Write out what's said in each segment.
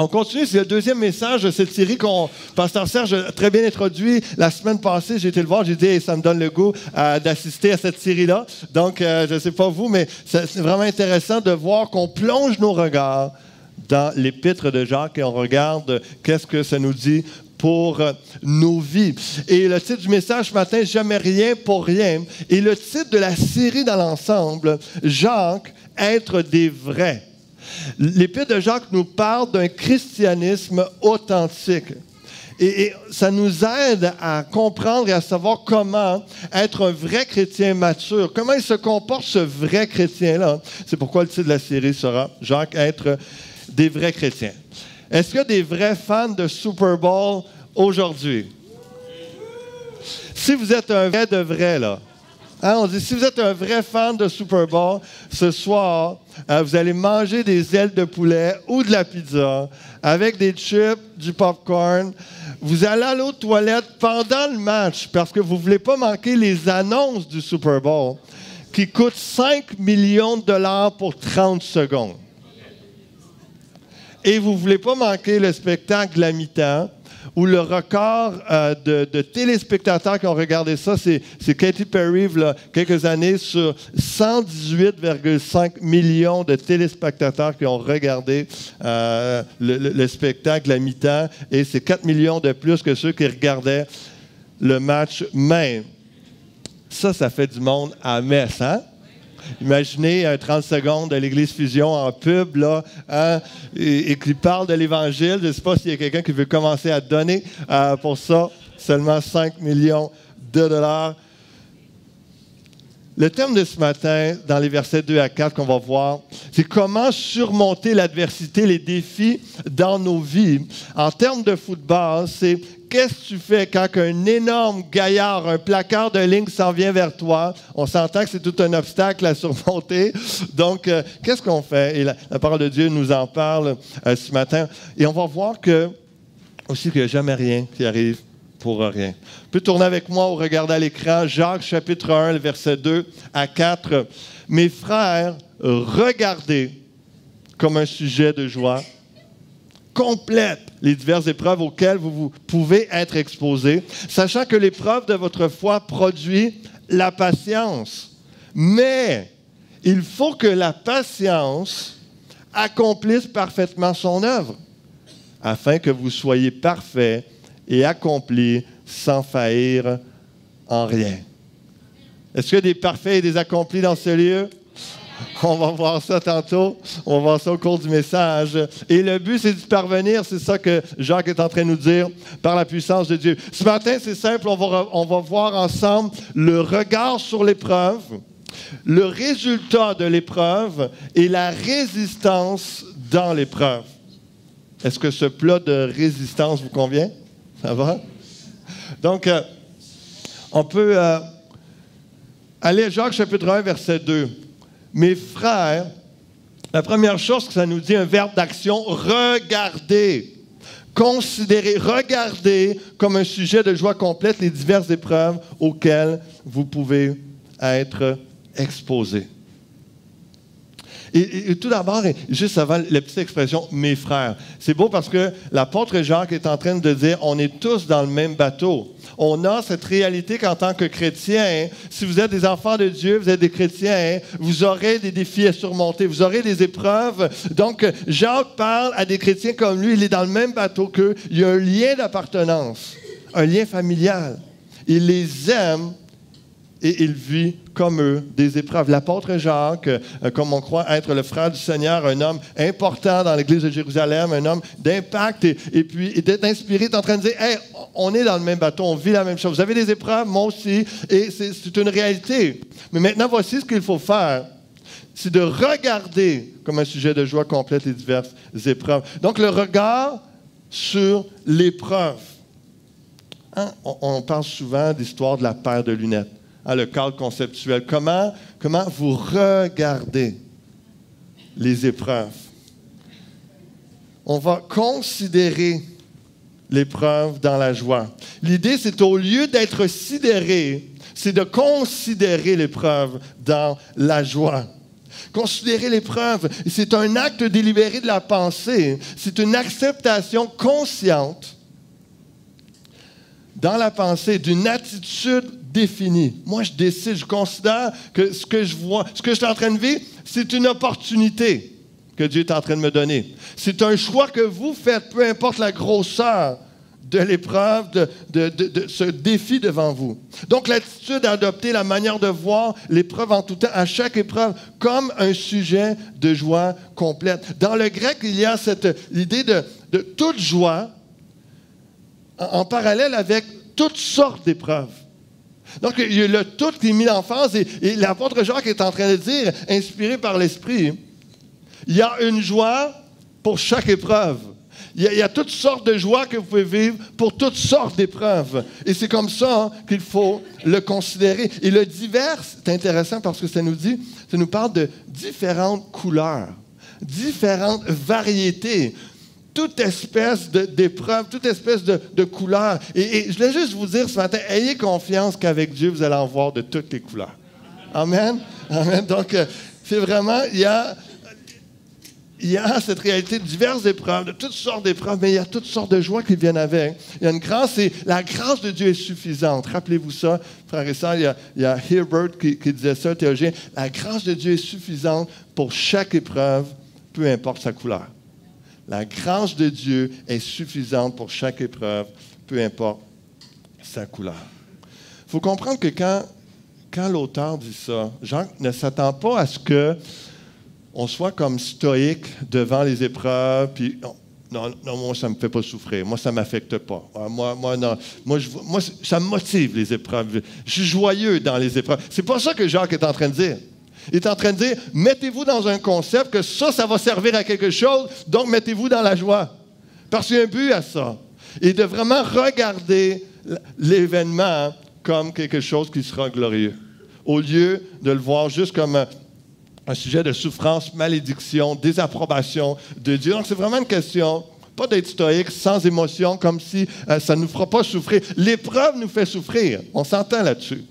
On continue, c'est le deuxième message de cette série Pasteur Serge a très bien introduit la semaine passée. J'ai été le voir, j'ai dit hey, ça me donne le goût d'assister à cette série-là. Donc, je ne sais pas vous, mais c'est vraiment intéressant de voir qu'on plonge nos regards dans l'épître de Jacques et on regarde qu'est-ce que ça nous dit pour nos vies. Et le titre du message ce matin, « Jamais rien pour rien ». Et le titre de la série dans l'ensemble, « Jacques, être des vrais ». L'Épître de Jacques nous parle d'un christianisme authentique. Et ça nous aide à comprendre et à savoir comment être un vrai chrétien mature. Comment il se comporte, ce vrai chrétien-là. C'est pourquoi le titre de la série sera « Jacques, être des vrais chrétiens ». Est-ce qu'il y a des vrais fans de Super Bowl aujourd'hui? Si vous êtes un vrai de vrai, là, hein, on dit, si vous êtes un vrai fan de Super Bowl, ce soir, vous allez manger des ailes de poulet ou de la pizza avec des chips, du popcorn. Vous allez aller aux toilettes pendant le match parce que vous ne voulez pas manquer les annonces du Super Bowl qui coûtent 5 millions de dollars pour 30 secondes. Et vous ne voulez pas manquer le spectacle de la mi-temps où le record de téléspectateurs qui ont regardé ça, c'est Katy Perry, il y a quelques années, sur 118,5 millions de téléspectateurs qui ont regardé le spectacle de la mi-temps. Et c'est 4 millions de plus que ceux qui regardaient le match même. Ça fait du monde à Metz, hein? Imaginez 30 secondes de l'Église Fusion en pub, là, hein, et qui parle de l'Évangile. Je ne sais pas s'il y a quelqu'un qui veut commencer à donner pour ça. Seulement 5 millions de dollars. Le thème de ce matin, dans les versets 2 à 4 qu'on va voir, c'est comment surmonter l'adversité, les défis dans nos vies. En termes de football, c'est qu'est-ce que tu fais quand un énorme gaillard, un placard de ligne s'en vient vers toi? On s'entend que c'est tout un obstacle à surmonter. Donc, qu'est-ce qu'on fait? Et la parole de Dieu nous en parle ce matin. Et on va voir aussi qu'il n'y a jamais rien qui arrive pour rien. Tu peux tourner avec moi ou regarder à l'écran Jacques chapitre 1, le verset 2 à 4. « Mes frères, regardez comme un sujet de joie complète les diverses épreuves auxquelles vous pouvez être exposés, sachant que l'épreuve de votre foi produit la patience. Mais il faut que la patience accomplisse parfaitement son œuvre, afin que vous soyez parfaits et accomplis sans faillir en rien. » Est-ce qu'il y a des parfaits et des accomplis dans ce lieu? On va voir ça tantôt. On va voir ça au cours du message. Et le but, c'est d'y parvenir. C'est ça que Jacques est en train de nous dire par la puissance de Dieu. Ce matin, c'est simple. On va voir ensemble le regard sur l'épreuve, le résultat de l'épreuve et la résistance dans l'épreuve. Est-ce que ce plat de résistance vous convient? Ça va? Donc, on peut aller à Jacques chapitre 1, verset 2. Mes frères, la première chose que ça nous dit, un verbe d'action, regardez, considérez, regardez comme un sujet de joie complète les diverses épreuves auxquelles vous pouvez être exposés. Et tout d'abord, juste avant la petite expression « mes frères », c'est beau parce que l'apôtre Jacques est en train de dire « on est tous dans le même bateau ». On a cette réalité qu'en tant que chrétien, si vous êtes des enfants de Dieu, vous êtes des chrétiens, vous aurez des défis à surmonter, vous aurez des épreuves. Donc, Jacques parle à des chrétiens comme lui, il est dans le même bateau qu'eux. Il y a un lien d'appartenance, un lien familial. Il les aime et il vit comme eux des épreuves. L'apôtre Jacques, comme on croit être le frère du Seigneur, un homme important dans l'Église de Jérusalem, un homme d'impact, et puis d'être inspiré, est en train de dire « Hey, on est dans le même bateau, on vit la même chose. Vous avez des épreuves, moi aussi, et c'est une réalité. Mais maintenant, voici ce qu'il faut faire. C'est de regarder comme un sujet de joie complète les diverses épreuves. » Donc, le regard sur l'épreuve. Hein? On parle souvent d'histoire de la paire de lunettes. Hein, le cadre conceptuel. Comment vous regardez les épreuves? On va considérer l'épreuve dans la joie. L'idée, c'est au lieu d'être sidéré, c'est de considérer l'épreuve dans la joie. Considérer l'épreuve, c'est un acte délibéré de la pensée. C'est une acceptation consciente dans la pensée d'une attitude définie. Moi, je décide, je considère que ce que je vois, ce que je suis en train de vivre, c'est une opportunité que Dieu est en train de me donner. C'est un choix que vous faites, peu importe la grosseur de l'épreuve, de ce défi devant vous. Donc, l'attitude à adopter, la manière de voir l'épreuve en tout temps, à chaque épreuve, comme un sujet de joie complète. Dans le grec, il y a l'idée de toute joie en parallèle avec toutes sortes d'épreuves. Donc, il y a le tout qui est mis en phase et l'apôtre Jacques est en train de dire, inspiré par l'Esprit, il y a une joie pour chaque épreuve. Il y a toutes sortes de joies que vous pouvez vivre pour toutes sortes d'épreuves. Et c'est comme ça qu'il faut le considérer. Et le divers, c'est intéressant parce que ça nous parle de différentes couleurs, différentes variétés, toute espèce d'épreuve, toute espèce de couleur. Et je voulais juste vous dire ce matin, ayez confiance qu'avec Dieu, vous allez en voir de toutes les couleurs. Amen? Amen. Donc, c'est vraiment, il y a cette réalité de diverses épreuves, de toutes sortes d'épreuves, mais il y a toutes sortes de joies qui viennent avec. Il y a une grâce, et la grâce de Dieu est suffisante. Rappelez-vous ça, frères et sœurs, il y a Herbert qui disait ça, théologien. La grâce de Dieu est suffisante pour chaque épreuve, peu importe sa couleur. La grâce de Dieu est suffisante pour chaque épreuve, peu importe sa couleur. Il faut comprendre que quand l'auteur dit ça, Jean ne s'attend pas à ce que on soit comme stoïque devant les épreuves, puis non, moi, ça ne me fait pas souffrir. Moi, ça ne m'affecte pas. Moi, ça me motive, les épreuves. Je suis joyeux dans les épreuves. C'est pas ça que Jacques est en train de dire. Il est en train de dire, mettez-vous dans un concept que ça va servir à quelque chose, donc mettez-vous dans la joie. Parce qu'il y a un but à ça. Et de vraiment regarder l'événement comme quelque chose qui sera glorieux. Au lieu de le voir juste comme un sujet de souffrance, malédiction, désapprobation de Dieu. Donc, c'est vraiment une question, pas d'être stoïque, sans émotion, comme si ça ne nous fera pas souffrir. L'épreuve nous fait souffrir. On s'entend là-dessus.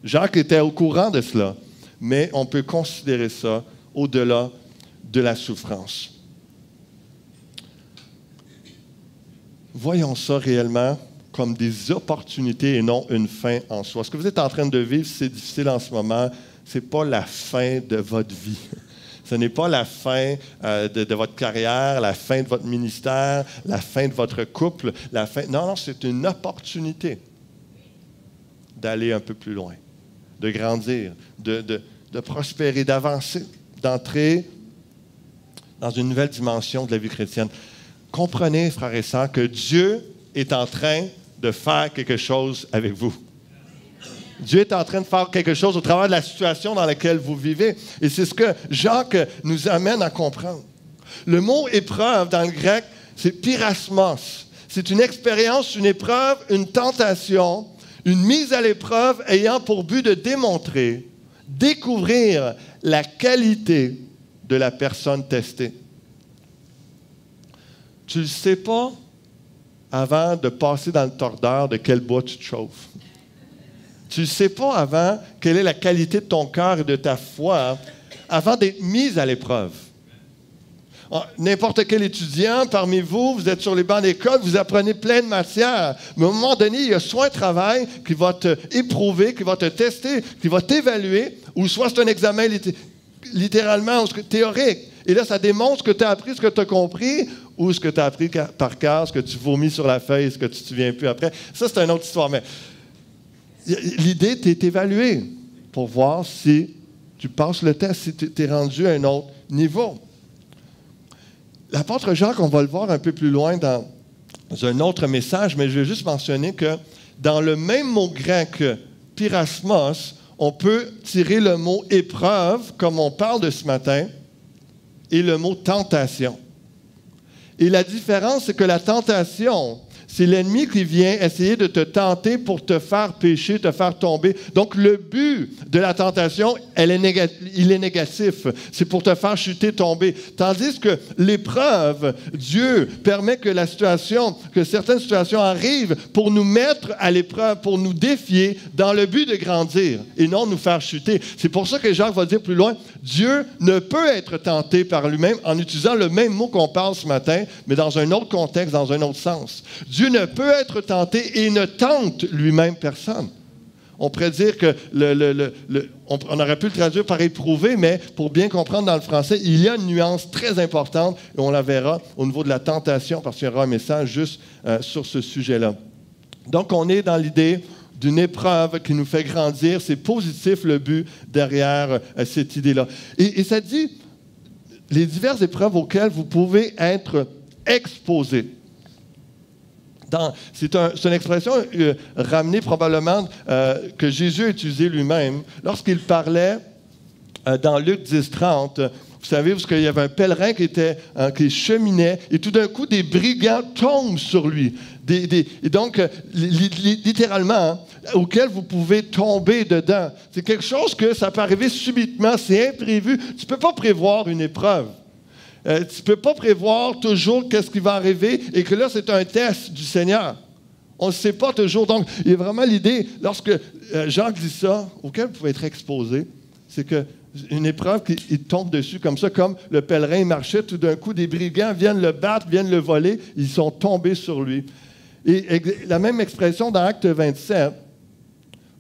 Jacques était au courant de cela. Mais on peut considérer ça au-delà de la souffrance. Voyons ça réellement comme des opportunités et non une fin en soi. Ce que vous êtes en train de vivre, c'est difficile en ce moment, ce n'est pas la fin de votre vie. Ce n'est pas la fin de votre carrière, la fin de votre ministère, la fin de votre couple. Non, c'est une opportunité d'aller un peu plus loin, de grandir, de prospérer, d'avancer, d'entrer dans une nouvelle dimension de la vie chrétienne. Comprenez, frères et sœurs, que Dieu est en train de faire quelque chose avec vous. Dieu est en train de faire quelque chose au travers de la situation dans laquelle vous vivez. Et c'est ce que Jacques nous amène à comprendre. Le mot épreuve dans le grec, c'est pyrasmos. C'est une expérience, une épreuve, une tentation, une mise à l'épreuve ayant pour but de démontrer, découvrir la qualité de la personne testée. Tu ne le sais pas avant de passer dans le tordeur de quel bois tu te chauffes. Tu ne sais pas avant quelle est la qualité de ton cœur et de ta foi avant d'être mis à l'épreuve. N'importe quel étudiant parmi vous, vous êtes sur les bancs d'école, vous apprenez plein de matières. Mais à un moment donné, il y a soit un travail qui va te éprouver, qui va te tester, qui va t'évaluer, ou soit c'est un examen littéralement théorique. Et là, ça démontre ce que tu as appris, ce que tu as compris, ou ce que tu as appris par cœur, ce que tu vomis sur la feuille, ce que tu ne te souviens plus après. Ça, c'est une autre histoire. Mais l'idée, tu es évalué pour voir si tu passes le test, si tu es rendu à un autre niveau. L'apôtre Jacques, on va le voir un peu plus loin dans un autre message, mais je vais juste mentionner que dans le même mot grec pyrasmos, on peut tirer le mot épreuve, comme on parle de ce matin, et le mot tentation. Et la différence, c'est que la tentation, c'est l'ennemi qui vient essayer de te tenter pour te faire pécher, te faire tomber. Donc, le but de la tentation, il est négatif. C'est pour te faire chuter, tomber. Tandis que l'épreuve, Dieu permet que certaines situations arrivent pour nous mettre à l'épreuve, pour nous défier dans le but de grandir et non nous faire chuter. C'est pour ça que Jacques va dire plus loin, Dieu ne peut être tenté par lui-même en utilisant le même mot qu'on parle ce matin, mais dans un autre contexte, dans un autre sens. Dieu ne peut être tenté et ne tente lui-même personne. On pourrait dire que on aurait pu le traduire par éprouver, mais pour bien comprendre dans le français, il y a une nuance très importante et on la verra au niveau de la tentation parce qu'il y aura un message juste sur ce sujet-là. Donc, on est dans l'idée d'une épreuve qui nous fait grandir. C'est positif le but derrière cette idée-là. Et ça dit les diverses épreuves auxquelles vous pouvez être exposés. C'est une expression ramenée probablement que Jésus a utilisée lui-même lorsqu'il parlait dans Luc 10:30. Vous savez, parce qu'il y avait un pèlerin qui cheminait et tout d'un coup, des brigands tombent sur lui. Et donc, littéralement, auquel vous pouvez tomber dedans. C'est quelque chose que ça peut arriver subitement, c'est imprévu. Tu ne peux pas prévoir une épreuve. Tu ne peux pas prévoir toujours qu'est-ce qui va arriver et que là, c'est un test du Seigneur. On ne sait pas toujours. Donc, il y a vraiment l'idée, lorsque Jacques dit ça, auquel vous pouvez être exposé, c'est qu'une épreuve qui tombe dessus comme ça, comme le pèlerin marchait, tout d'un coup, des brigands viennent le battre, viennent le voler, ils sont tombés sur lui. Et la même expression dans Acte 27,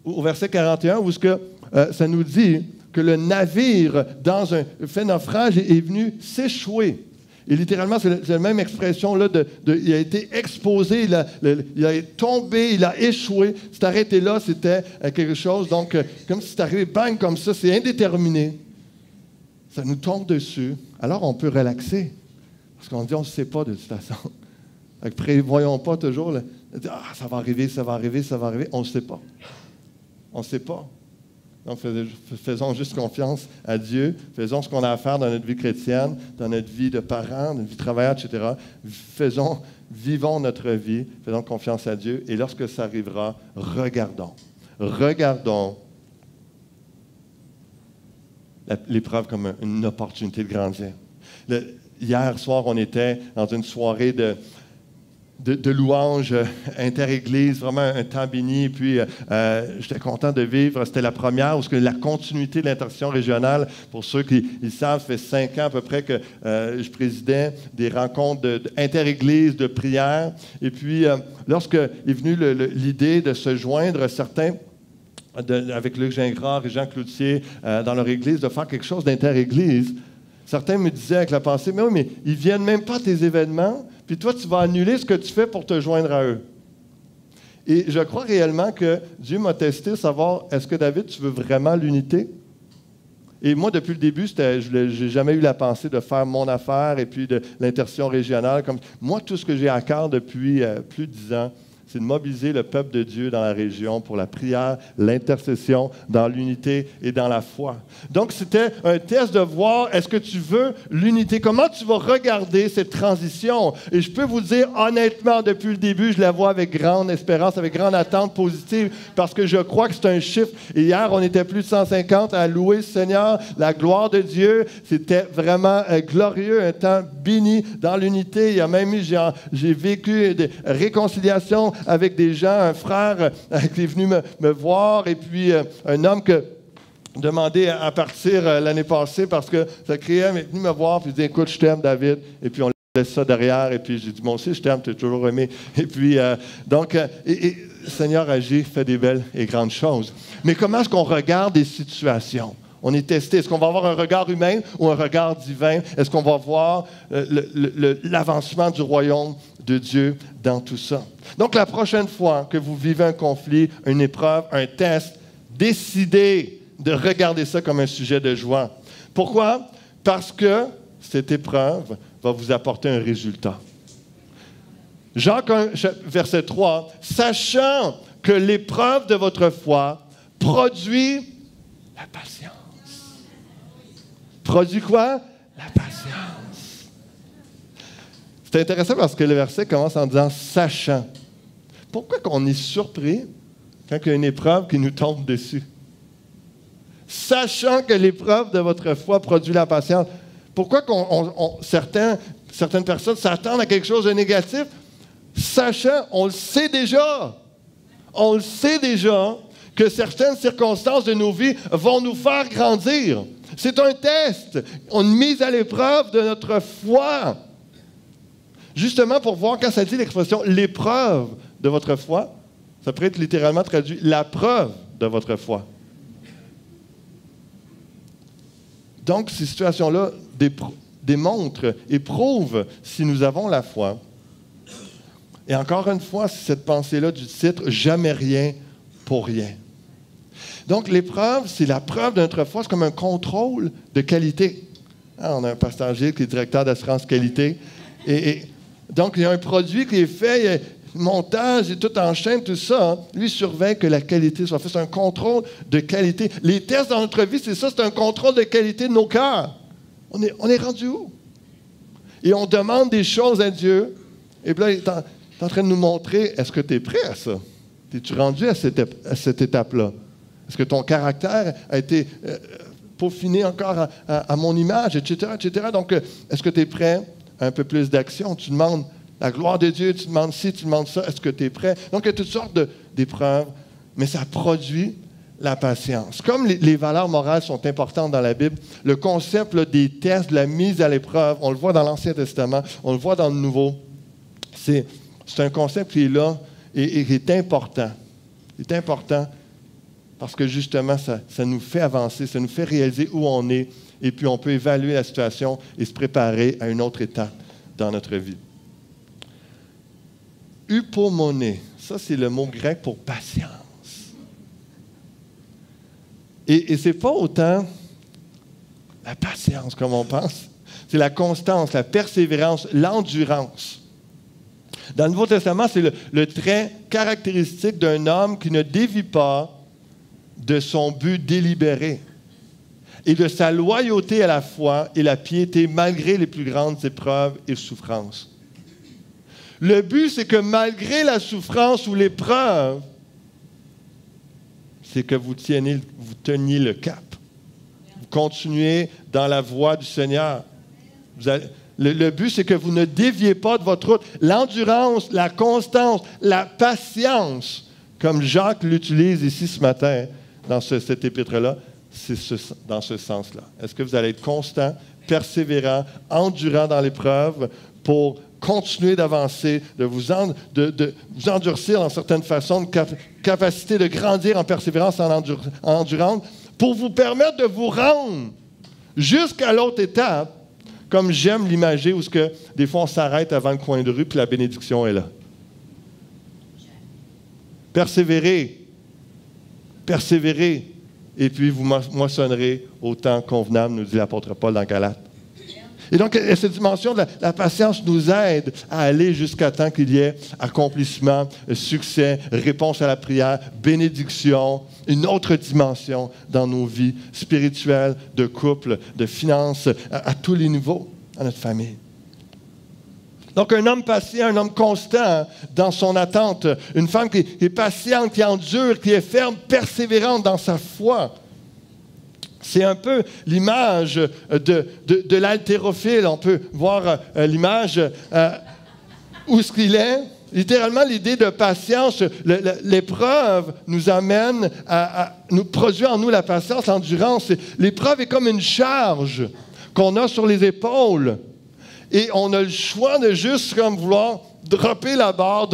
au verset 41, où ça nous dit que le navire, dans un fait naufrage, est venu s'échouer. Et littéralement, c'est la même expression là il a été exposé, il a tombé, il a échoué. C'est arrêté là, c'était quelque chose, donc, comme si c'est arrivé, bang, comme ça, c'est indéterminé. Ça nous tombe dessus. Alors, on peut relaxer. Parce qu'on dit, on ne sait pas de toute façon. Prévoyons pas toujours, ça va arriver, ça va arriver, ça va arriver. On ne sait pas. On ne sait pas. Donc, faisons juste confiance à Dieu. Faisons ce qu'on a à faire dans notre vie chrétienne, dans notre vie de parents, notre vie de travailleur, etc. Vivons notre vie, faisons confiance à Dieu. Et lorsque ça arrivera, regardons l'épreuve comme une opportunité de grandir. Hier soir, on était dans une soirée de louanges inter-église, vraiment un temps béni. Puis, j'étais content de vivre. C'était la première, parce que la continuité de l'intercession régionale, pour ceux qui savent, ça fait 5 ans à peu près que je présidais des rencontres inter-église de prière. Et puis, lorsque est venue l'idée de se joindre, certains, avec Luc Gingras et Jean Cloutier, dans leur église, de faire quelque chose d'inter-église, certains me disaient avec la pensée, mais oui, mais ils ne viennent même pas à tes événements, puis toi, tu vas annuler ce que tu fais pour te joindre à eux. Et je crois réellement que Dieu m'a testé, savoir, est-ce que David, tu veux vraiment l'unité? Et moi, depuis le début, je n'ai jamais eu la pensée de faire mon affaire et puis de l'intercession régionale. Moi, tout ce que j'ai à cœur depuis plus de 10 ans, c'est de mobiliser le peuple de Dieu dans la région pour la prière, l'intercession, dans l'unité et dans la foi. Donc, c'était un test de voir, est-ce que tu veux l'unité? Comment tu vas regarder cette transition? Et je peux vous dire, honnêtement, depuis le début, je la vois avec grande espérance, avec grande attente positive, parce que je crois que c'est un chiffre. Et hier, on était plus de 150 à louer le Seigneur, la gloire de Dieu. C'était vraiment glorieux, un temps béni dans l'unité. Il y a même eu, j'ai vécu des réconciliations avec des gens, un frère qui est venu me voir, et puis un homme que demandé à partir l'année passée parce que ça créait, il est venu me voir, puis il dit, écoute, je t'aime, David, et puis on laisse ça derrière, et puis j'ai dit, moi aussi, je t'aime, tu as toujours aimé. Et puis, le Seigneur agit, fait des belles et grandes choses. Mais comment est-ce qu'on regarde des situations? On est testé. Est-ce qu'on va avoir un regard humain ou un regard divin? Est-ce qu'on va voir l'avancement du royaume de Dieu dans tout ça? Donc, la prochaine fois que vous vivez un conflit, une épreuve, un test, décidez de regarder ça comme un sujet de joie. Pourquoi? Parce que cette épreuve va vous apporter un résultat. Jacques 1, verset 3, « Sachant que l'épreuve de votre foi produit la patience. » Produit quoi? La patience. C'est intéressant parce que le verset commence en disant « sachant ». pourquoi qu'on est surpris quand il y a une épreuve qui nous tombe dessus? Sachant que l'épreuve de votre foi produit la patience, pourquoi certaines personnes s'attendent à quelque chose de négatif? Sachant, on le sait déjà que certaines circonstances de nos vies vont nous faire grandir. C'est un test, une mise à l'épreuve de notre foi. Justement pour voir, quand ça dit l'expression « l'épreuve de votre foi », ça pourrait être littéralement traduit « la preuve de votre foi ». Donc, ces situations-là démontrent et prouvent si nous avons la foi. Et encore une fois, c'est cette pensée-là du titre « Jamais rien pour rien ». Donc, l'épreuve, c'est la preuve de notre foi, c'est comme un contrôle de qualité. On a un pasteur Gilles qui est directeur d'assurance qualité. Et donc, il y a un produit qui est fait, il y a montage et tout en chaîne, tout ça. Hein. Lui surveille que la qualité soit faite. C'est un contrôle de qualité. Les tests dans notre vie, c'est ça, c'est un contrôle de qualité de nos cœurs. On est rendu où? Et on demande des choses à Dieu. Et puis là, il est en train de nous montrer, est-ce que tu es prêt à ça? Es-tu rendu à cette étape-là? Est-ce que ton caractère a été peaufiné encore à mon image, etc., etc.? Donc, est-ce que tu es prêt à un peu plus d'action? Tu demandes la gloire de Dieu, tu demandes ci, tu demandes ça. Est-ce que tu es prêt? Donc, il y a toutes sortes d'épreuves, mais ça produit la patience. Comme les valeurs morales sont importantes dans la Bible, le concept là, des tests, de la mise à l'épreuve, on le voit dans l'Ancien Testament, on le voit dans le Nouveau. C'est un concept qui est là et qui est important. Il est important parce que justement, ça nous fait avancer, ça nous fait réaliser où on est, et puis on peut évaluer la situation et se préparer à une autre étape dans notre vie. Hypomoné, ça c'est le mot grec pour patience. Et ce n'est pas autant la patience comme on pense, c'est la constance, la persévérance, l'endurance. Dans le Nouveau Testament, c'est le trait caractéristique d'un homme qui ne dévie pas de son but délibéré et de sa loyauté à la foi et la piété malgré les plus grandes épreuves et souffrances. Le but, c'est que malgré la souffrance ou l'épreuve, c'est que vous teniez le cap. Vous continuez dans la voie du Seigneur. Le but, c'est que vous ne déviez pas de votre route. L'endurance, la constance, la patience, comme Jacques l'utilise ici ce matin dans cette épître-là, c'est dans ce sens-là. Est-ce que vous allez être constant, persévérant, endurant dans l'épreuve pour continuer d'avancer, de vous endurcir dans certaines façons, de capacité de grandir en persévérance, en endurance, pour vous permettre de vous rendre jusqu'à l'autre étape, comme j'aime l'imager, où des fois on s'arrête avant le coin de rue, puis la bénédiction est là. Persévérez, et puis vous moissonnerez au temps convenable, nous dit l'apôtre Paul dans Galates. Et donc, cette dimension de la patience nous aide à aller jusqu'à temps qu'il y ait accomplissement, succès, réponse à la prière, bénédiction, une autre dimension dans nos vies spirituelles, de couple, de finances, à tous les niveaux, à notre famille. Donc, un homme patient, un homme constant dans son attente, une femme qui est patiente, qui endure, qui est ferme, persévérante dans sa foi. C'est un peu l'image de l'haltérophile. On peut voir l'image où ce qu'il est. Littéralement, l'idée de patience, l'épreuve nous amène nous produire en nous la patience, l'endurance. L'épreuve est comme une charge qu'on a sur les épaules. Et on a le choix de juste comme vouloir dropper la barre,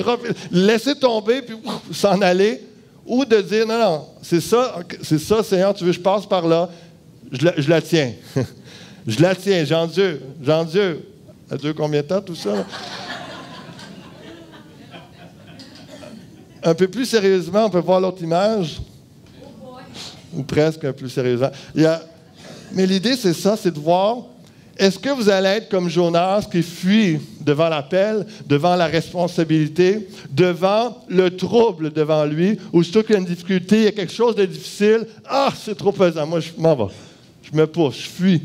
laisser tomber, puis s'en aller. Ou de dire, non, c'est ça, Seigneur, tu veux que je passe par là, je la tiens. Je la tiens, j'endure. Ça dure combien de temps, tout ça? Un peu plus sérieusement, on peut voir l'autre image. Ou presque un peu plus sérieusement. Mais l'idée, c'est ça, c'est de voir, est-ce que vous allez être comme Jonas qui fuit devant l'appel, devant la responsabilité, devant le trouble devant lui, ou surtout qu'il y a une difficulté, il y a quelque chose de difficile, c'est trop pesant, moi je m'en vais, je me pousse, je fuis.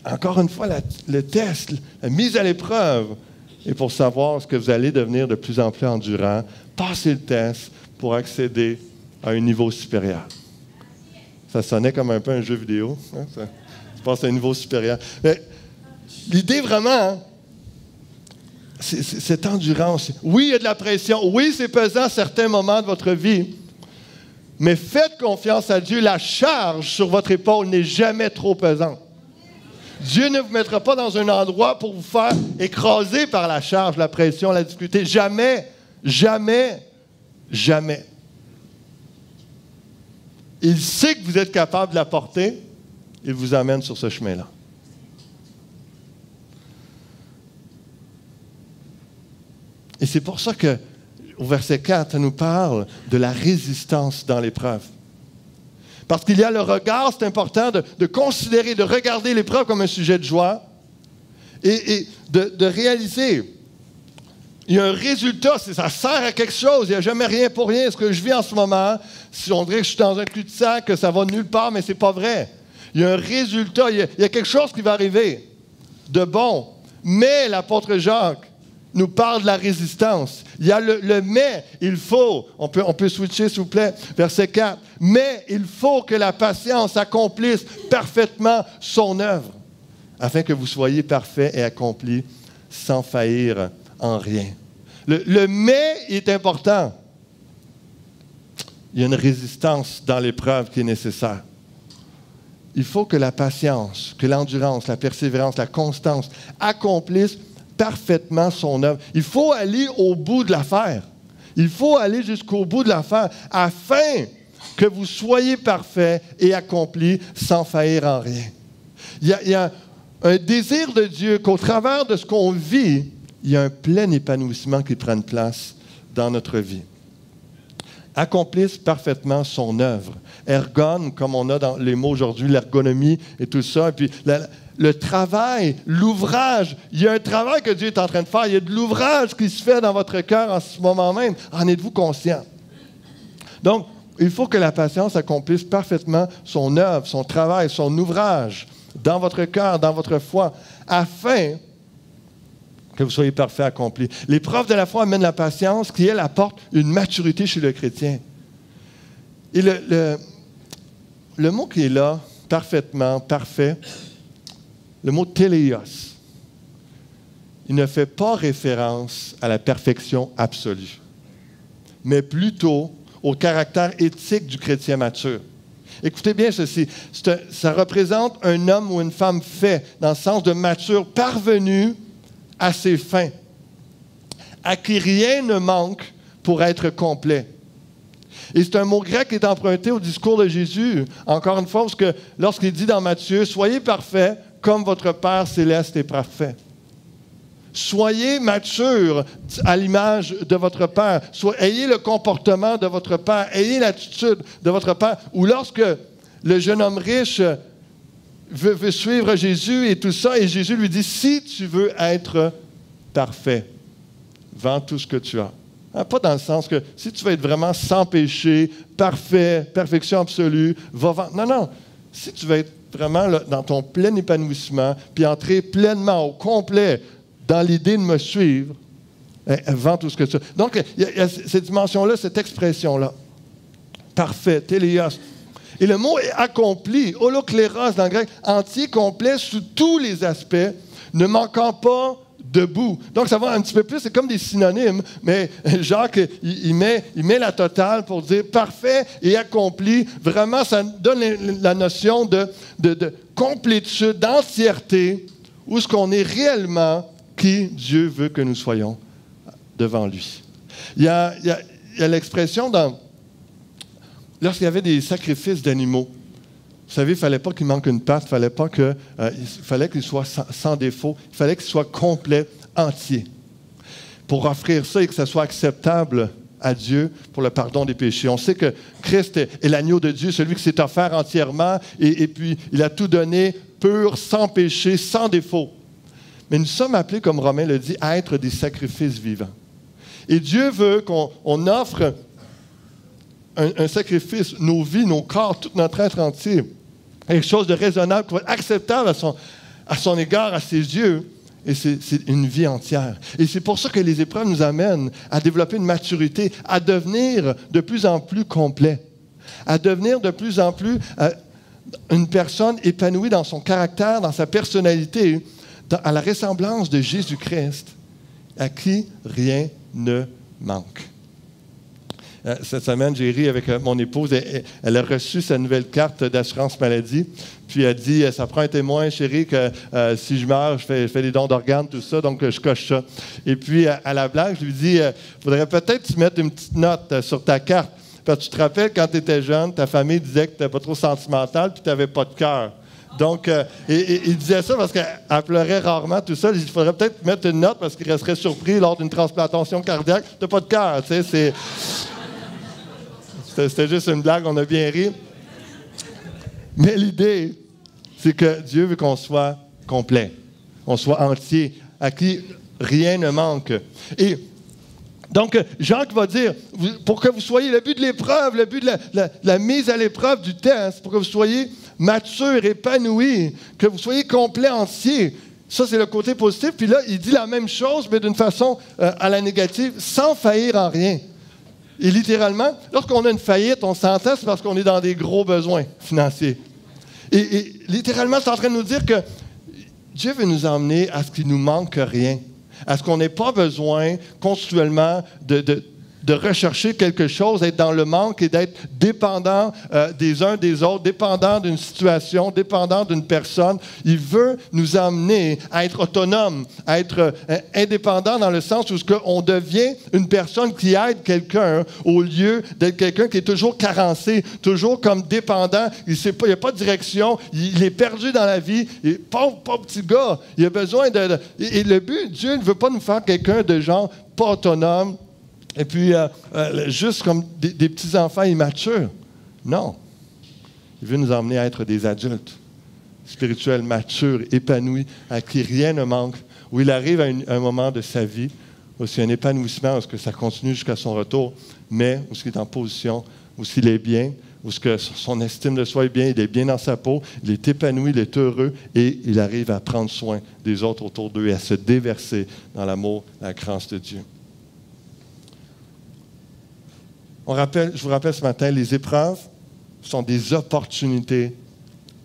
Encore une fois, le test, la mise à l'épreuve, et pour savoir ce que vous allez devenir de plus en plus endurant, passez le test pour accéder à un niveau supérieur. Ça sonnait comme un peu un jeu vidéo. Hein, ça, tu passes à un niveau supérieur. Mais l'idée vraiment, hein, c'est cette endurance. Oui, il y a de la pression. Oui, c'est pesant à certains moments de votre vie. Mais faites confiance à Dieu. La charge sur votre épaule n'est jamais trop pesante. Dieu ne vous mettra pas dans un endroit pour vous faire écraser par la charge, la pression, la difficulté. Jamais, jamais, jamais. Il sait que vous êtes capable de la porter. Il vous amène sur ce chemin-là. Et c'est pour ça qu'au verset 4, ça nous parle de la résistance dans l'épreuve. Parce qu'il y a le regard, c'est important de considérer, de regarder l'épreuve comme un sujet de joie et de réaliser. Il y a un résultat, ça sert à quelque chose, il n'y a jamais rien pour rien. Ce que je vis en ce moment, si on dirait que je suis dans un cul-de-sac, que ça va nulle part, mais ce n'est pas vrai. Il y a un résultat, il y a quelque chose qui va arriver de bon. Mais l'apôtre Jacques nous parle de la résistance. Il y a le mais, il faut, on peut switcher s'il vous plaît, verset 4. Mais il faut que la patience accomplisse parfaitement son œuvre, afin que vous soyez parfaits et accomplis sans faillir en rien. Le mais est important. Il y a une résistance dans l'épreuve qui est nécessaire. Il faut que la patience, que l'endurance, la persévérance, la constance accomplissent parfaitement son œuvre. Il faut aller au bout de l'affaire. Il faut aller jusqu'au bout de l'affaire afin que vous soyez parfaits et accomplis sans faillir en rien. Il y a un désir de Dieu qu'au travers de ce qu'on vit, il y a un plein épanouissement qui prenne place dans notre vie. Accomplisse parfaitement son œuvre. Ergon, comme on a dans les mots aujourd'hui, l'ergonomie et tout ça, et puis le travail, l'ouvrage. Il y a un travail que Dieu est en train de faire. Il y a de l'ouvrage qui se fait dans votre cœur en ce moment même. En êtes-vous conscient? Donc, il faut que la patience accomplisse parfaitement son œuvre, son travail, son ouvrage dans votre cœur, dans votre foi, afin que vous soyez parfait, accompli. L'épreuve de la foi amène la patience qui, elle, apporte une maturité chez le chrétien. Et le mot qui est là, parfaitement, parfait, le mot téléos, il ne fait pas référence à la perfection absolue, mais plutôt au caractère éthique du chrétien mature. Écoutez bien ceci, ça représente un homme ou une femme fait, dans le sens de mature, parvenu à ses fins, à qui rien ne manque pour être complet. Et c'est un mot grec qui est emprunté au discours de Jésus, encore une fois, parce que lorsqu'il dit dans Matthieu, « Soyez parfaits comme votre Père céleste est parfait. » Soyez matures à l'image de votre Père. Ayez le comportement de votre Père. Ayez l'attitude de votre Père. Ou lorsque le jeune homme riche veut suivre Jésus et tout ça, et Jésus lui dit, si tu veux être parfait, vends tout ce que tu as. Hein, pas dans le sens que si tu veux être vraiment sans péché, parfait, perfection absolue, va vendre. Non, non. Si tu veux être vraiment là, dans ton plein épanouissement, puis entrer pleinement, au complet, dans l'idée de me suivre, vends tout ce que tu as. Donc, il y a cette dimension-là, cette expression-là. Parfait, téléos. Et le mot est accompli, holokléros dans le grec, entier, complet, sous tous les aspects, ne manquant pas de bout. Donc, ça va un petit peu plus, c'est comme des synonymes, mais Jacques, il met la totale pour dire parfait et accompli. Vraiment, ça donne la notion de complétude, d'entièreté, où est-ce qu'on est réellement qui Dieu veut que nous soyons devant lui. Il y a l'expression lorsqu'il y avait des sacrifices d'animaux. Vous savez, il ne fallait pas qu'il manque une patte, il fallait qu'il soit sans défaut, il fallait qu'il soit complet, entier. Pour offrir ça et que ça soit acceptable à Dieu pour le pardon des péchés. On sait que Christ est l'agneau de Dieu, celui qui s'est offert entièrement et puis il a tout donné pur, sans péché, sans défaut. Mais nous sommes appelés, comme Romain le dit, à être des sacrifices vivants. Et Dieu veut qu'on offre un sacrifice, nos vies, nos corps, tout notre être entier, quelque chose de raisonnable, acceptable à son égard, à ses yeux. et c'est une vie entière. Et c'est pour ça que les épreuves nous amènent à développer une maturité, à devenir de plus en plus complet, à devenir de plus en plus une personne épanouie dans son caractère, dans sa personnalité, à la ressemblance de Jésus-Christ, à qui rien ne manque. Cette semaine, j'ai ri avec mon épouse. Elle a reçu sa nouvelle carte d'assurance maladie. Puis elle dit, ça prend un témoin, chérie, que si je meurs, je fais des dons d'organes, tout ça, donc je coche ça. Et puis, à la blague, je lui dis, il faudrait peut-être mettre une petite note sur ta carte. Parce que tu te rappelles, quand tu étais jeune, ta famille disait que tu n'étais pas trop sentimental, puis tu n'avais pas de cœur. Donc, il disait ça parce qu'elle pleurait rarement, tout ça. Il faudrait peut-être mettre une note parce qu'il resterait surpris lors d'une transplantation cardiaque. Tu n'as pas de cœur, tu sais, c'est... C'était juste une blague, on a bien ri. Mais l'idée, c'est que Dieu veut qu'on soit complet, qu'on soit entier, à qui rien ne manque. Et donc, Jacques va dire, pour que vous soyez, le but de l'épreuve, le but de la mise à l'épreuve du test, pour que vous soyez mature, épanoui, que vous soyez complet, entier. Ça, c'est le côté positif. Puis là, il dit la même chose, mais d'une façon à la négative, sans faillir en rien. Et littéralement, lorsqu'on a une faillite, on s'entend, c'est parce qu'on est dans des gros besoins financiers. Et littéralement, c'est en train de nous dire que Dieu veut nous emmener à ce qu'il ne nous manque rien, à ce qu'on n'ait pas besoin continuellement de rechercher quelque chose, d'être dans le manque et d'être dépendant des uns des autres, dépendant d'une situation, dépendant d'une personne. Il veut nous amener à être autonome, à être indépendant dans le sens où on devient une personne qui aide quelqu'un au lieu d'être quelqu'un qui est toujours carencé, toujours comme dépendant. Il n'y a pas de direction, il est perdu dans la vie. Et pauvre petit gars, il a besoin de... Et le but, Dieu ne veut pas nous faire quelqu'un de genre pas autonome, et puis, juste comme des petits-enfants immatures. Non. Il veut nous emmener à être des adultes spirituels, matures, épanouis, à qui rien ne manque, où il arrive à un moment de sa vie, où il y a un épanouissement, où ça continue jusqu'à son retour, mais où il est en position, où il est bien, où son estime de soi est bien, il est bien dans sa peau, il est épanoui, il est heureux, et il arrive à prendre soin des autres autour d'eux et à se déverser dans l'amour, la grâce de Dieu. Je vous rappelle ce matin, les épreuves sont des opportunités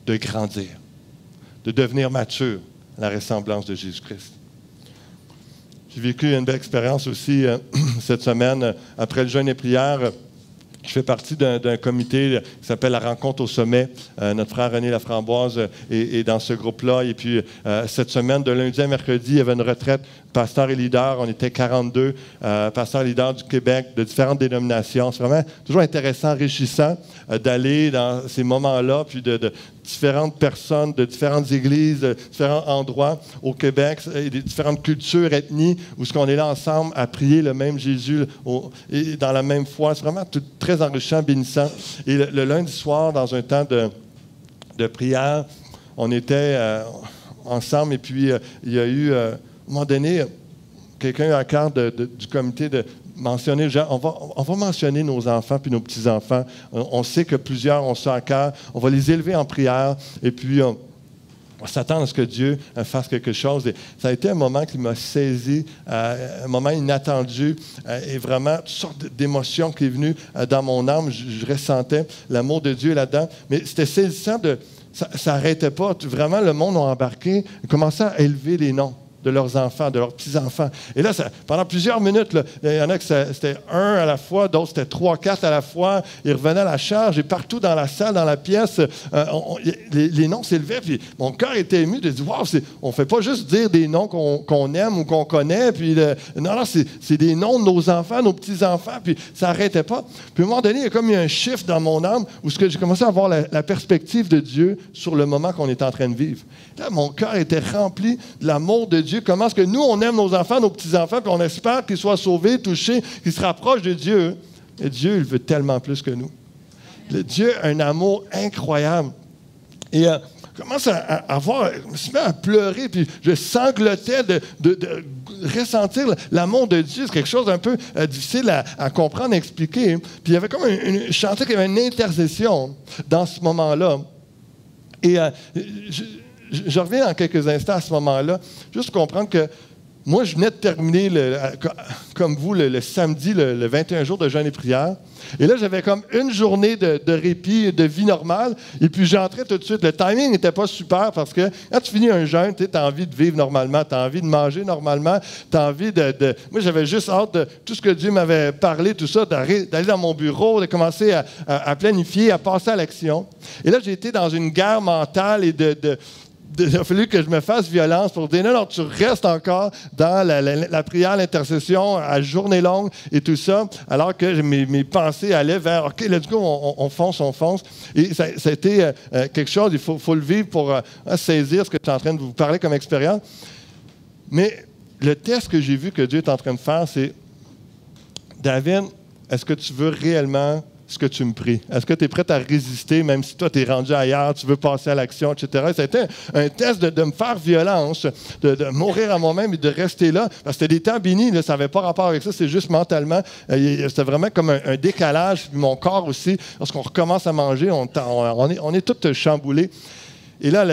de grandir, de devenir mature à la ressemblance de Jésus-Christ. J'ai vécu une belle expérience aussi cette semaine, après le jeûne et prière. Je fais partie d'un comité qui s'appelle la Rencontre au sommet. Notre frère René Laframboise est dans ce groupe-là. Et puis, cette semaine, de lundi à mercredi, il y avait une retraite pasteurs et leaders. On était 42 pasteurs et leaders du Québec, de différentes dénominations. C'est vraiment toujours intéressant, enrichissant d'aller dans ces moments-là, puis de différentes personnes, de différentes églises, de différents endroits au Québec, et des différentes cultures, ethnies, où on est là ensemble à prier le même Jésus et dans la même foi. C'est vraiment tout très enrichissant, bénissant. Et le lundi soir, dans un temps de prière, on était ensemble et puis il y a eu, à un moment donné, quelqu'un a eu à cœur du comité de mentionner les gens. On va mentionner nos enfants puis nos petits-enfants. On sait que plusieurs ont ça à cœur. On va les élever en prière et puis on va s'attendre à ce que Dieu fasse quelque chose. Et ça a été un moment qui m'a saisi, un moment inattendu et vraiment toutes sortes d'émotions qui est venues dans mon âme. Je ressentais l'amour de Dieu là-dedans. Mais c'était saisissant ça n'arrêtait pas. Vraiment, le monde a embarqué et commençait à élever les noms de leurs enfants, de leurs petits-enfants. Et là, pendant plusieurs minutes, là, il y en a que c'était un à la fois, d'autres c'était 3, 4 à la fois. Ils revenaient à la charge et partout dans la salle, dans la pièce, les noms s'élevaient. Puis mon cœur était ému de dire, wow, on ne fait pas juste dire des noms qu'on aime ou qu'on connaît. Puis non, c'est des noms de nos enfants, nos petits-enfants. Puis ça n'arrêtait pas. Puis à un moment donné, il y a comme eu un shift dans mon âme où j'ai commencé à avoir la perspective de Dieu sur le moment qu'on est en train de vivre. Là, mon cœur était rempli de l'amour de Dieu. Comment est-ce que nous, on aime nos enfants, nos petits-enfants, puis on espère qu'ils soient sauvés, touchés, qu'ils se rapprochent de Dieu. Et Dieu, il veut tellement plus que nous. Dieu a un amour incroyable. Et je commence je me suis mis à pleurer, puis je sanglotais de ressentir l'amour de Dieu. C'est quelque chose d'un peu difficile à comprendre, à expliquer. Puis il y avait comme je sentais qu'il y avait une intercession dans ce moment-là. Et je reviens dans quelques instants à ce moment-là, juste comprendre que moi, je venais de terminer, comme vous, le samedi, le 21 jours de jeûne et prière. Et là, j'avais comme une journée de répit, de vie normale. Et puis, j'entrais tout de suite. Le timing n'était pas super parce que quand tu finis un jeûne, tu as envie de vivre normalement, tu as envie de manger normalement, tu as envie Moi, j'avais juste hâte de tout ce que Dieu m'avait parlé, tout ça, d'aller dans mon bureau, de commencer à planifier, à passer à l'action. Et là, j'ai été dans une guerre mentale et il a fallu que je me fasse violence pour dire non, tu restes encore dans la prière, l'intercession à journée longue et tout ça, alors que mes pensées allaient vers OK, let's go, on fonce. Et ça a été quelque chose, il faut le vivre pour saisir ce que tu es en train de vous parler comme expérience. Mais le test que j'ai vu que Dieu est en train de faire, c'est David, est-ce que tu veux réellement ce que tu me pries? Est-ce que tu es prêt à résister, même si toi, tu es rendu ailleurs, tu veux passer à l'action, etc.? Ça a été un test de me faire violence, de mourir à moi-même et de rester là. Parce que c'était des temps bénis, là, ça n'avait pas rapport avec ça, c'est juste mentalement. C'était vraiment comme un décalage. Puis mon corps aussi, lorsqu'on recommence à manger, on est tous chamboulés. Et là,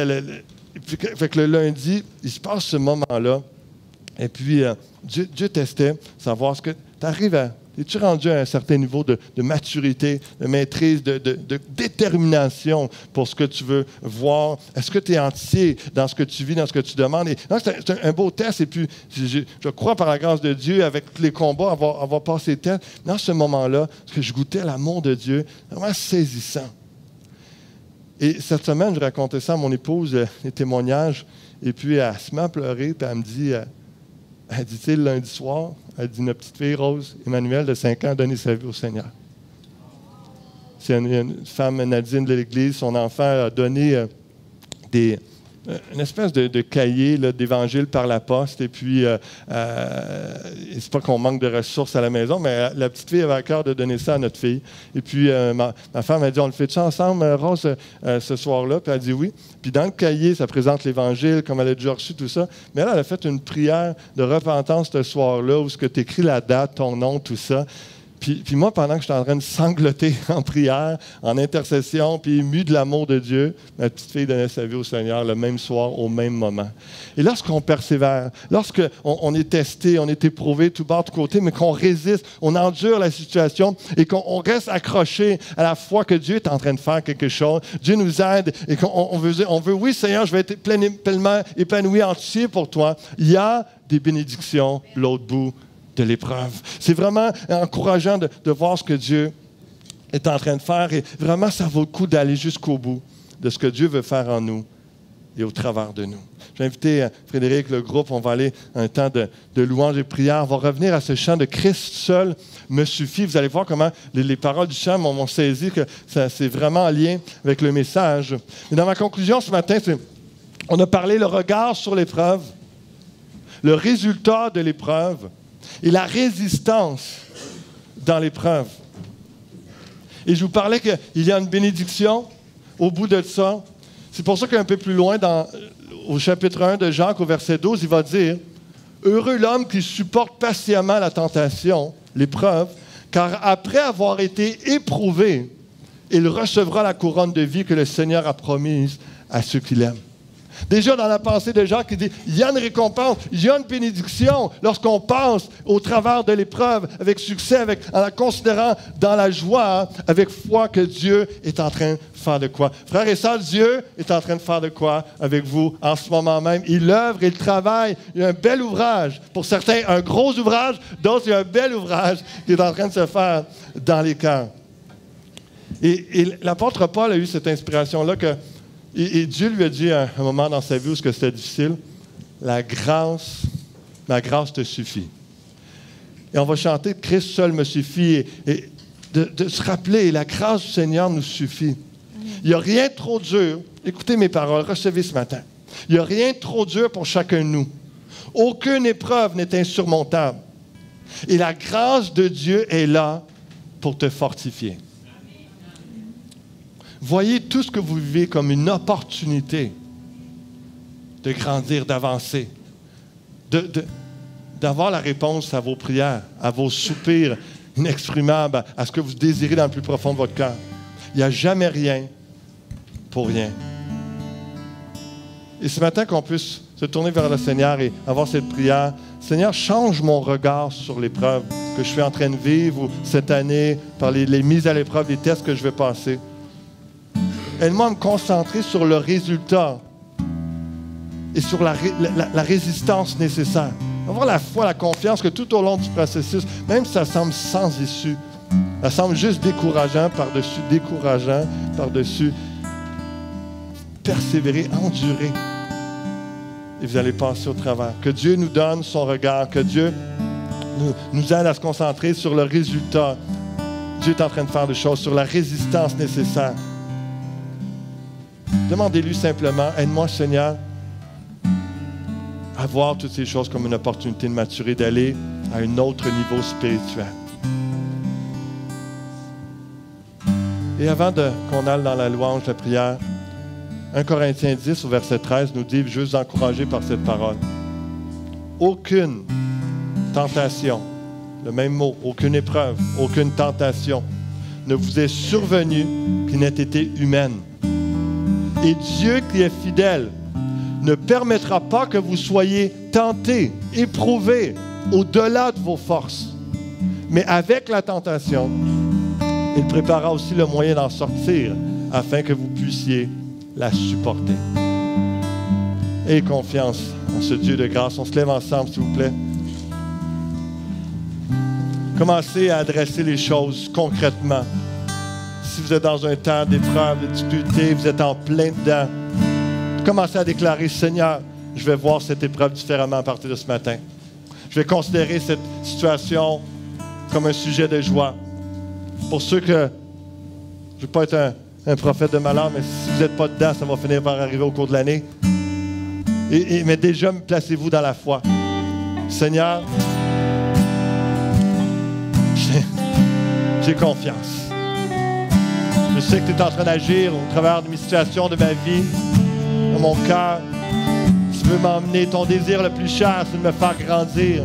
fait que le lundi, il se passe ce moment-là. Et puis, Dieu testait, savoir ce que tu arrives à... Es-tu rendu à un certain niveau de maturité, de maîtrise, de détermination pour ce que tu veux voir? Est-ce que tu es entier dans ce que tu vis, dans ce que tu demandes? C'est un beau test. Et puis, je crois par la grâce de Dieu, avec tous les combats, avoir passé le test. Dans ce moment-là, parce que je goûtais l'amour de Dieu, vraiment saisissant. Et cette semaine, je racontais ça à mon épouse, les témoignages. Et puis, elle se met à pleurer, puis elle me dit... Elle dit, tu sais, le lundi soir, elle dit, notre petite fille, Rose, Emmanuel, de 5 ans, a donné sa vie au Seigneur. C'est une femme, Nadine de l'Église, son enfant a donné une espèce de cahier d'évangile par la poste. Et puis, c'est pas qu'on manque de ressources à la maison, mais la petite fille avait à cœur de donner ça à notre fille. Et puis, ma femme a dit, on le fait-tu ensemble, Rose, ce soir-là? Puis elle a dit oui. Puis dans le cahier, ça présente l'Évangile, comme elle a déjà reçu tout ça. Mais elle a fait une prière de repentance ce soir-là, où tu écris la date, ton nom, tout ça. Puis moi, pendant que j'étais en train de sangloter en prière, en intercession, puis ému de l'amour de Dieu, ma petite fille donnait sa vie au Seigneur le même soir, au même moment. Et lorsqu'on persévère, lorsqu'on est testé, on est éprouvé tout bord, tout côté, mais qu'on résiste, on endure la situation et qu'on reste accroché à la foi que Dieu est en train de faire quelque chose, Dieu nous aide et qu'on veut, oui Seigneur, je vais être pleinement épanoui, entier pour toi. Il y a des bénédictions l'autre bout de l'épreuve. C'est vraiment encourageant de voir ce que Dieu est en train de faire et vraiment, ça vaut le coup d'aller jusqu'au bout de ce que Dieu veut faire en nous et au travers de nous. Je vais inviter Frédéric, le groupe, on va aller à un temps de louange et prière. On va revenir à ce chant de Christ seul me suffit. Vous allez voir comment les paroles du chant m'ont saisi que c'est vraiment en lien avec le message. Et dans ma conclusion ce matin, on a parlé le regard sur l'épreuve, le résultat de l'épreuve, et la résistance dans l'épreuve. Et je vous parlais qu'il y a une bénédiction au bout de ça. C'est pour ça qu'un peu plus loin, au chapitre 1 de Jacques, au verset 12, il va dire « Heureux l'homme qui supporte patiemment la tentation, l'épreuve, car après avoir été éprouvé, il recevra la couronne de vie que le Seigneur a promise à ceux qui l'aiment. » Déjà dans la pensée de Jacques, il dit, il y a une récompense, il y a une bénédiction lorsqu'on passe au travers de l'épreuve avec succès, en la considérant dans la joie, avec foi que Dieu est en train de faire de quoi. Frères et sœurs, Dieu est en train de faire de quoi avec vous en ce moment même. Il œuvre, il travaille, il y a un bel ouvrage. Pour certains, un gros ouvrage, d'autres, il y a un bel ouvrage qui est en train de se faire dans les cœurs. Et l'apôtre Paul a eu cette inspiration-là que Et Dieu lui a dit à un moment dans sa vie où c'était difficile, ma grâce te suffit. Et on va chanter « Christ seul me suffit » et de se rappeler, la grâce du Seigneur nous suffit. Il n'y a rien de trop dur. Écoutez mes paroles, recevez ce matin. Il n'y a rien de trop dur pour chacun de nous. Aucune épreuve n'est insurmontable. Et la grâce de Dieu est là pour te fortifier. Voyez tout ce que vous vivez comme une opportunité de grandir, d'avancer, d'avoir la réponse à vos prières, à vos soupirs inexprimables, à ce que vous désirez dans le plus profond de votre cœur. Il n'y a jamais rien pour rien. Et ce matin, qu'on puisse se tourner vers le Seigneur et avoir cette prière. Seigneur, change mon regard sur l'épreuve que je suis en train de vivre ou cette année, par les mises à l'épreuve, les tests que je vais passer. Aide-moi à me concentrer sur le résultat et sur la résistance nécessaire. Avoir la foi, la confiance que tout au long du processus, même si ça semble sans issue, ça semble juste décourageant par-dessus, persévérer, endurer. Et vous allez passer au travers. Que Dieu nous donne son regard, que Dieu nous aide à se concentrer sur le résultat. Dieu est en train de faire des choses, sur la résistance nécessaire. Demandez-lui simplement, aide-moi Seigneur à voir toutes ces choses comme une opportunité de maturer, d'aller à un autre niveau spirituel. Et avant qu'on aille dans la louange, la prière, 1 Corinthiens 10 au verset 13 nous dit, je veux vous encourager par cette parole. Aucune tentation, le même mot, aucune épreuve, aucune tentation ne vous est survenue qui n'ait été humaine. Et Dieu qui est fidèle ne permettra pas que vous soyez tentés, éprouvés au-delà de vos forces. Mais avec la tentation, il préparera aussi le moyen d'en sortir afin que vous puissiez la supporter. Ayez confiance en ce Dieu de grâce. On se lève ensemble, s'il vous plaît. Commencez à adresser les choses concrètement. Si vous êtes dans un temps d'épreuve, de difficulté, vous êtes en plein dedans, commencez à déclarer, Seigneur, je vais voir cette épreuve différemment à partir de ce matin. Je vais considérer cette situation comme un sujet de joie. Pour ceux que, je ne veux pas être un prophète de malheur, mais si vous n'êtes pas dedans, ça va finir par arriver au cours de l'année. Mais déjà, placez-vous dans la foi. Seigneur, j'ai confiance. Je sais que tu es en train d'agir au travers de mes situations, de ma vie, de mon cœur. Tu veux m'emmener. Ton désir le plus cher, c'est de me faire grandir.